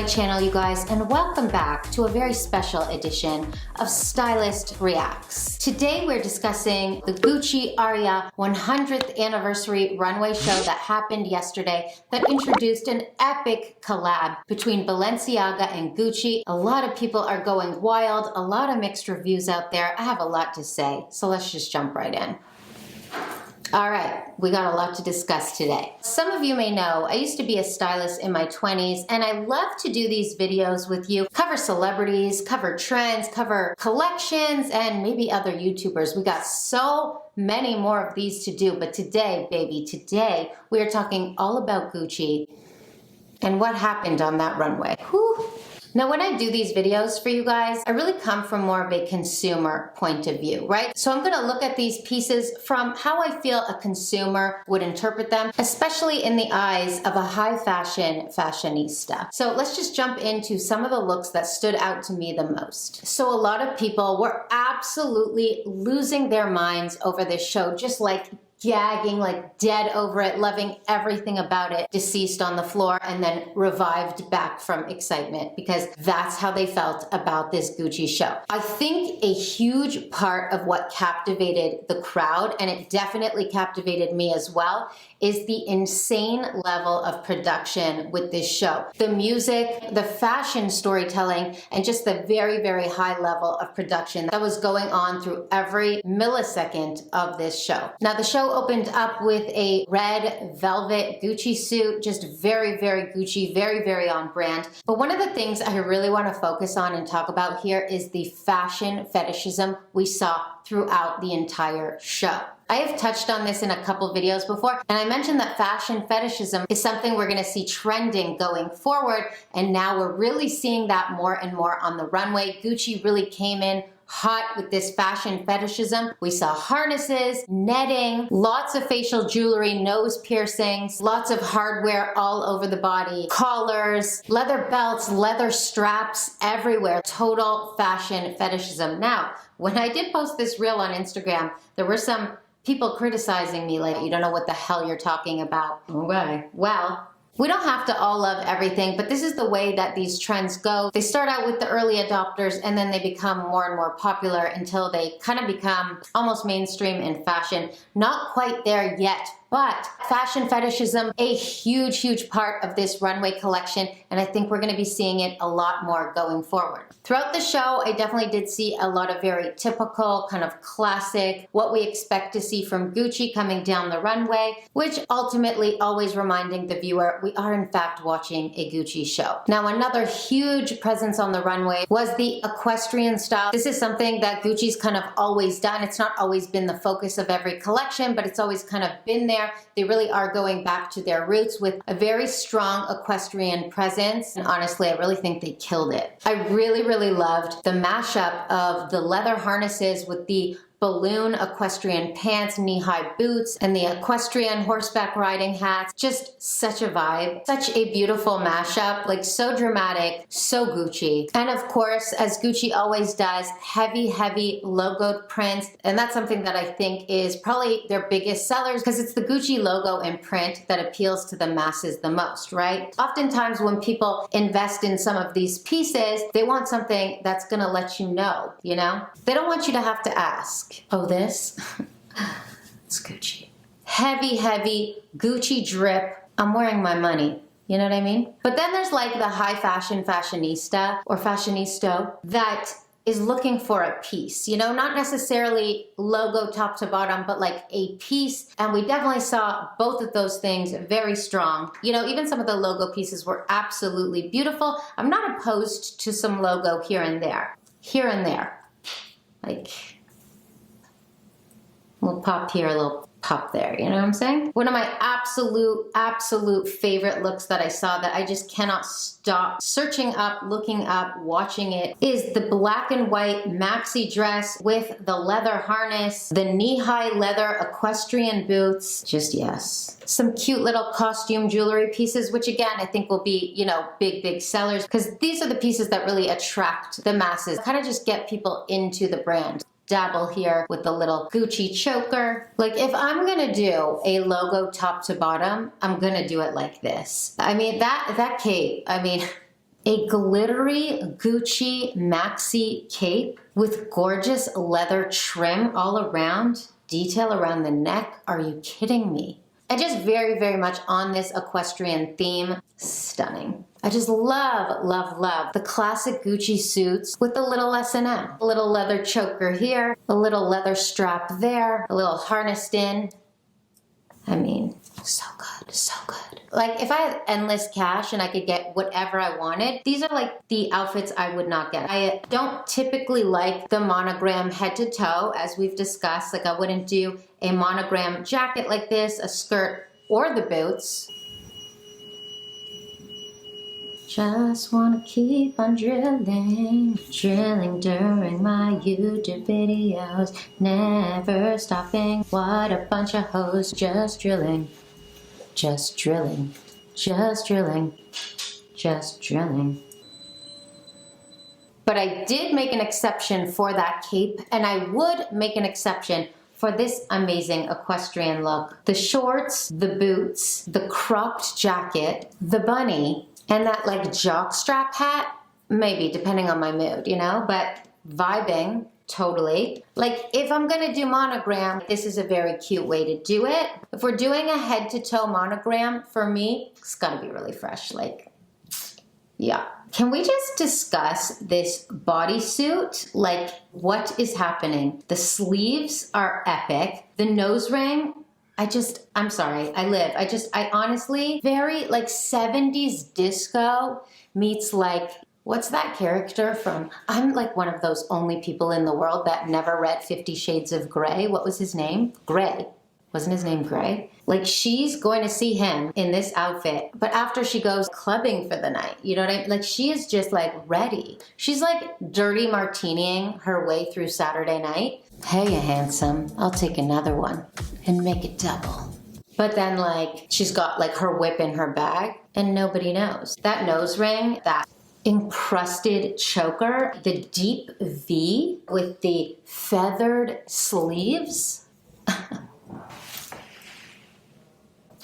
channel, you guys, and welcome back to a very special edition of Stylist Reacts. Today we're discussing the Gucci Aria 100th anniversary runway show that happened yesterday that introduced an epic collab between Balenciaga and Gucci. A lot of people are going wild, a lot of mixed reviews out there. I have a lot to say, so let's just jump right in. All right, we got a lot to discuss today. Some of you may know I used to be a stylist in my 20s, and I love to do these videos with you, cover celebrities, cover trends, cover collections, and maybe other YouTubers. We got so many more of these to do, but today, baby, today, we are talking all about Gucci and what happened on that runway. Whew. Now, when I do these videos for you guys, I really come from more of a consumer point of view, right? So I'm gonna look at these pieces from how I feel a consumer would interpret them, especially in the eyes of a high fashion fashionista. So let's just jump into some of the looks that stood out to me the most. So a lot of people were absolutely losing their minds over this show, just like gagging, like dead over it, loving everything about it, deceased on the floor, and then revived back from excitement because that's how they felt about this Gucci show. I think a huge part of what captivated the crowd, and it definitely captivated me as well, is the insane level of production with this show. The music, the fashion storytelling, and just the very, very high level of production that was going on through every millisecond of this show. Now, the show opened up with a red velvet Gucci suit, just very, very Gucci, very, very on brand. But one of the things I really want to focus on and talk about here is the fashion fetishism we saw throughout the entire show. I have touched on this in a couple videos before, and I mentioned that fashion fetishism is something we're gonna see trending going forward, and now we're really seeing that more and more on the runway. Gucci really came in hot with this fashion fetishism. We saw harnesses, netting, lots of facial jewelry, nose piercings, lots of hardware all over the body, collars, leather belts, leather straps everywhere. Total fashion fetishism. Now, when I did post this reel on Instagram, there were some people criticizing me like, you don't know what the hell you're talking about. Okay. Well, we don't have to all love everything, but this is the way that these trends go. They start out with the early adopters and then they become more and more popular until they kind of become almost mainstream in fashion. Not quite there yet, but fashion fetishism, a huge, huge part of this runway collection, and I think we're gonna be seeing it a lot more going forward. Throughout the show, I definitely did see a lot of very typical, kind of classic, what we expect to see from Gucci coming down the runway, which ultimately always reminding the viewer we are in fact watching a Gucci show. Now, another huge presence on the runway was the equestrian style. This is something that Gucci's kind of always done. It's not always been the focus of every collection, but it's always kind of been there. They really are going back to their roots with a very strong equestrian presence. And honestly, I really think they killed it. I really, really loved the mashup of the leather harnesses with the balloon equestrian pants, knee-high boots, and the equestrian horseback riding hats. Just such a vibe. Such a beautiful mashup, like so dramatic, so Gucci. And of course, as Gucci always does, heavy, heavy logoed prints. And that's something that I think is probably their biggest sellers because it's the Gucci logo and print that appeals to the masses the most, right? Oftentimes when people invest in some of these pieces, they want something that's gonna let you know, you know? They don't want you to have to ask. Oh, this? It's Gucci. Heavy, heavy Gucci drip. I'm wearing my money. You know what I mean? But then there's like the high fashion fashionista or fashionisto that is looking for a piece, you know, not necessarily logo top to bottom, but like a piece. And we definitely saw both of those things very strong. You know, even some of the logo pieces were absolutely beautiful. I'm not opposed to some logo here and there. Here and there. Like, a little pop here, a little pop there, you know what I'm saying? One of my absolute favorite looks that I saw that I just cannot stop searching up, looking up, watching it is the black and white maxi dress with the leather harness, the knee-high leather equestrian boots, just yes. Some cute little costume jewelry pieces, which again, I think will be, you know, big sellers because these are the pieces that really attract the masses, kind of just get people into the brand. Dabble here with the little Gucci choker. Like if I'm gonna do a logo top to bottom, I'm gonna do it like this. I mean, that cape, I mean, A glittery Gucci maxi cape with gorgeous leather trim all around, detail around the neck. Are you kidding me? I just very, very much on this equestrian theme. Stunning. I just love, love, love the classic Gucci suits with a little S&M. A little leather choker here, a little leather strap there, a little harnessed in. I mean, so good, so good. Like if I had endless cash and I could get whatever I wanted, these are like the outfits I would not get. I don't typically like the monogram head to toe, as we've discussed. Like I wouldn't do a monogram jacket like this, a skirt, or the boots. Just wanna keep on drilling, drilling during my YouTube videos, never stopping. What a bunch of hoes, just drilling, just drilling, just drilling, just drilling. But I did make an exception for that cape, and I would make an exception for this amazing equestrian look. The shorts, the boots, the cropped jacket, the bunny, and that like jock strap hat, maybe depending on my mood, you know, but vibing, totally. Like if I'm gonna do monogram, this is a very cute way to do it. If we're doing a head to toe monogram, for me, it's gotta be really fresh, like, yeah. Can we just discuss this bodysuit? Like what is happening? The sleeves are epic. The nose ring, I'm sorry, I honestly, very like 70s disco meets like, what's that character from? I'm like one of those only people in the world that never read 50 Shades of Grey. What was his name? Grey. Wasn't his name Grey? Like she's going to see him in this outfit, but after she goes clubbing for the night, you know what I mean? Like she is just like ready. She's like dirty martinying her way through Saturday night. Hey, you handsome, I'll take another one and make it double. But then like, she's got like her whip in her bag and nobody knows. That nose ring, that encrusted choker, the deep V with the feathered sleeves.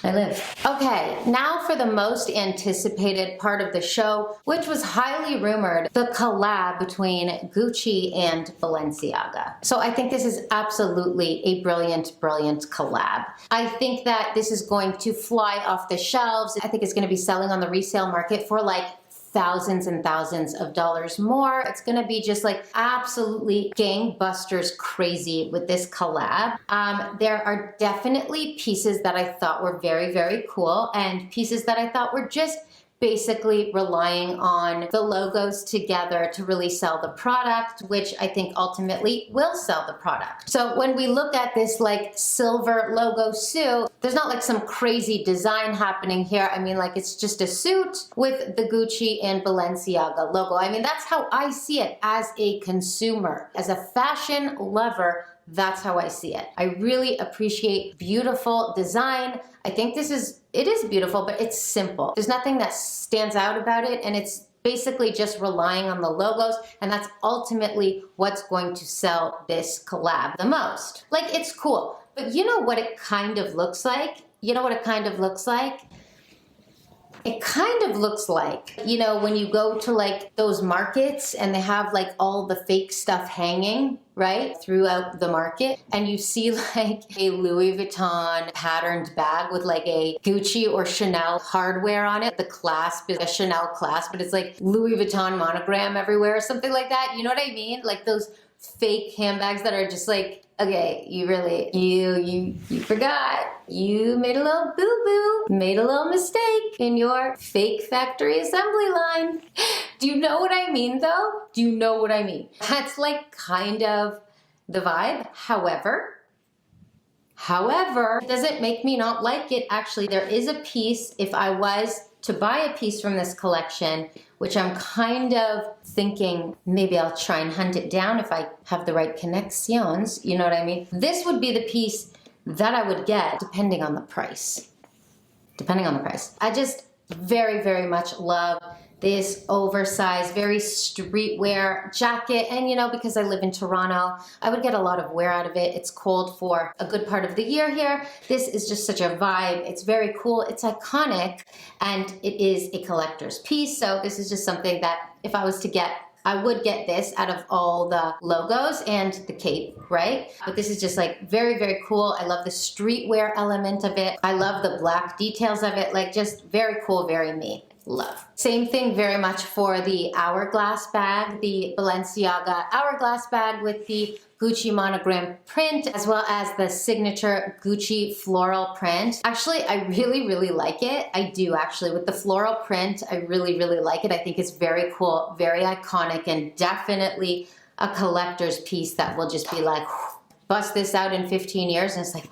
I live. Okay, now for the most anticipated part of the show, which was highly rumored, the collab between Gucci and Balenciaga. So I think this is absolutely a brilliant, brilliant collab. I think that this is going to fly off the shelves. I think it's gonna be selling on the resale market for like thousands and thousands of dollars more. It's gonna be just like absolutely gangbusters crazy with this collab. There are definitely pieces that I thought were very, very cool and pieces that I thought were just basically relying on the logos together to really sell the product, which I think ultimately will sell the product. So when we look at this like silver logo suit, there's not like some crazy design happening here. I mean, like it's just a suit with the Gucci and Balenciaga logo. I mean, that's how I see it as a consumer, as a fashion lover. That's how I see it. I really appreciate beautiful design. I think it is beautiful, but it's simple. There's nothing that stands out about it, and it's basically just relying on the logos, and that's ultimately what's going to sell this collab the most. Like, it's cool, but you know what it kind of looks like? You know what it kind of looks like? It kind of looks like, you know, when you go to like those markets and they have like all the fake stuff hanging, right, throughout the market, and you see like a Louis Vuitton patterned bag with like a Gucci or Chanel hardware on it. The clasp is a Chanel clasp, but it's like Louis Vuitton monogram everywhere or something like that. You know what I mean? Like those fake handbags that are just like, okay, you really, you forgot. You made a little boo-boo, made a little mistake in your fake factory assembly line. Do you know what I mean though? Do you know what I mean? That's like kind of the vibe. However, does it make me not like it? Actually, there is a piece, if I was to buy a piece from this collection, which I'm kind of thinking maybe I'll try and hunt it down if I have the right connections, you know what I mean? This would be the piece that I would get depending on the price. Depending on the price. I just very, very much love this oversized, very streetwear jacket. And you know, because I live in Toronto, I would get a lot of wear out of it. It's cold for a good part of the year here. This is just such a vibe. It's very cool. It's iconic, and it is a collector's piece. So this is just something that if I was to get, I would get this out of all the logos and the cape, right? But this is just like very, very cool. I love the streetwear element of it. I love the black details of it. Like, just very cool, very me. Love. Same thing very much for the hourglass bag, the Balenciaga hourglass bag with the Gucci monogram print, as well as the signature Gucci floral print. Actually, I really, really like it. I do actually. With the floral print, I really, really like it. I think it's very cool, very iconic, and definitely a collector's piece that will just be like, bust this out in 15 years, and it's like,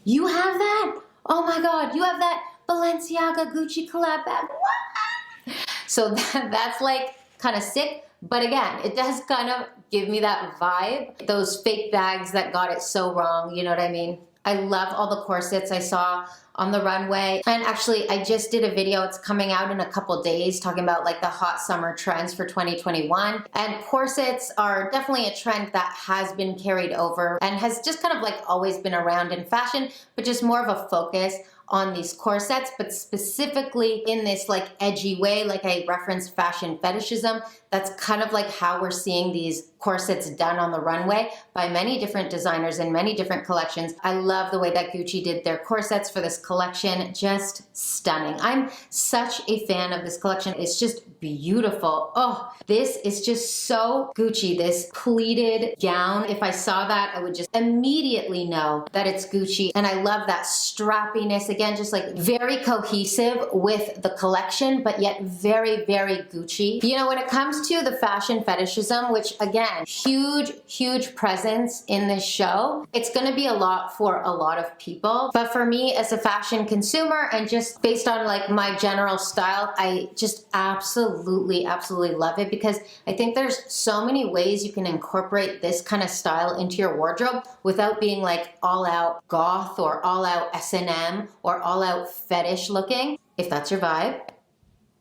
you have that? Oh my God, you have that Balenciaga Gucci collab bag? What? So that's like kind of sick. But again, it does kind of give me that vibe. Those fake bags that got it so wrong, you know what I mean? I love all the corsets I saw on the runway. And actually, I just did a video, it's coming out in a couple days, talking about like the hot summer trends for 2021. And corsets are definitely a trend that has been carried over and has just kind of like always been around in fashion, but just more of a focus on these corsets, but specifically in this like edgy way, like I referenced fashion fetishism. That's kind of like how we're seeing these corsets done on the runway by many different designers in many different collections. I love the way that Gucci did their corsets for this collection. Just stunning. I'm such a fan of this collection. It's just beautiful. Oh, this is just so Gucci, this pleated gown. If I saw that, I would just immediately know that it's Gucci. And I love that strappiness. Again, just like very cohesive with the collection, but yet very, very Gucci. You know, when it comes to the fashion fetishism, which again, huge presence in this show, it's gonna be a lot for a lot of people. But for me as a fashion consumer, and just based on like my general style, I just absolutely love it, because I think there's so many ways you can incorporate this kind of style into your wardrobe without being like all out goth or all out S&M or all out fetish looking. If that's your vibe,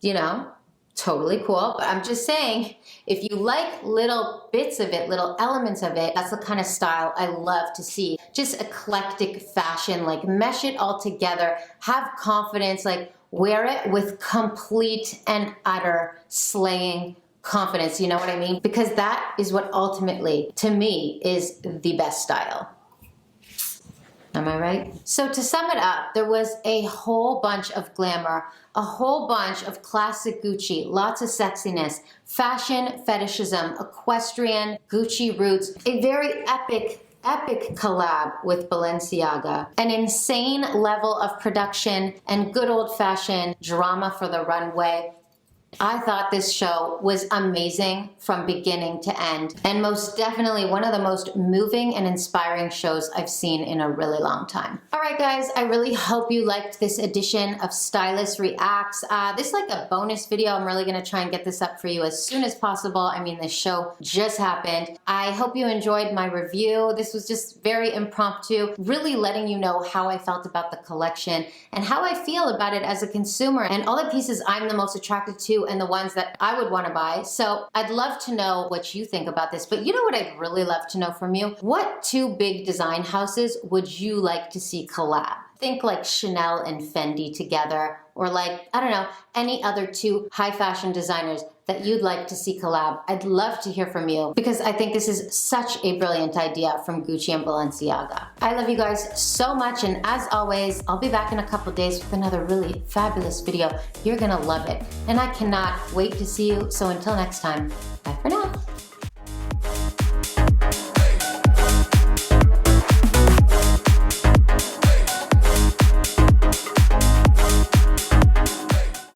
you know, totally cool. But I'm just saying, if you like little bits of it, little elements of it, that's the kind of style I love to see. Just eclectic fashion, like mesh it all together, have confidence, like wear it with complete and utter slaying confidence, you know what I mean? Because that is what ultimately, to me, is the best style. Am I right? So to sum it up, there was a whole bunch of glamour, a whole bunch of classic Gucci, lots of sexiness, fashion fetishism, equestrian, Gucci roots, a very epic collab with Balenciaga, an insane level of production, and good old-fashioned drama for the runway. I thought this show was amazing from beginning to end, and most definitely one of the most moving and inspiring shows I've seen in a really long time. All right, guys, I really hope you liked this edition of Stylist Reacts. This is like a bonus video. I'm really gonna try and get this up for you as soon as possible. I mean, this show just happened. I hope you enjoyed my review. This was just very impromptu, really letting you know how I felt about the collection and how I feel about it as a consumer, and all the pieces I'm the most attracted to and the ones that I would want to buy. So I'd love to know what you think about this. But you know what I'd really love to know from you? What two big design houses would you like to see collab? Think like Chanel and Fendi together, or like, I don't know, any other two high fashion designers that you'd like to see collab. I'd love to hear from you, because I think this is such a brilliant idea from Gucci and Balenciaga. I love you guys so much, and as always, I'll be back in a couple days with another really fabulous video. You're gonna love it, and I cannot wait to see you. So until next time, bye for now.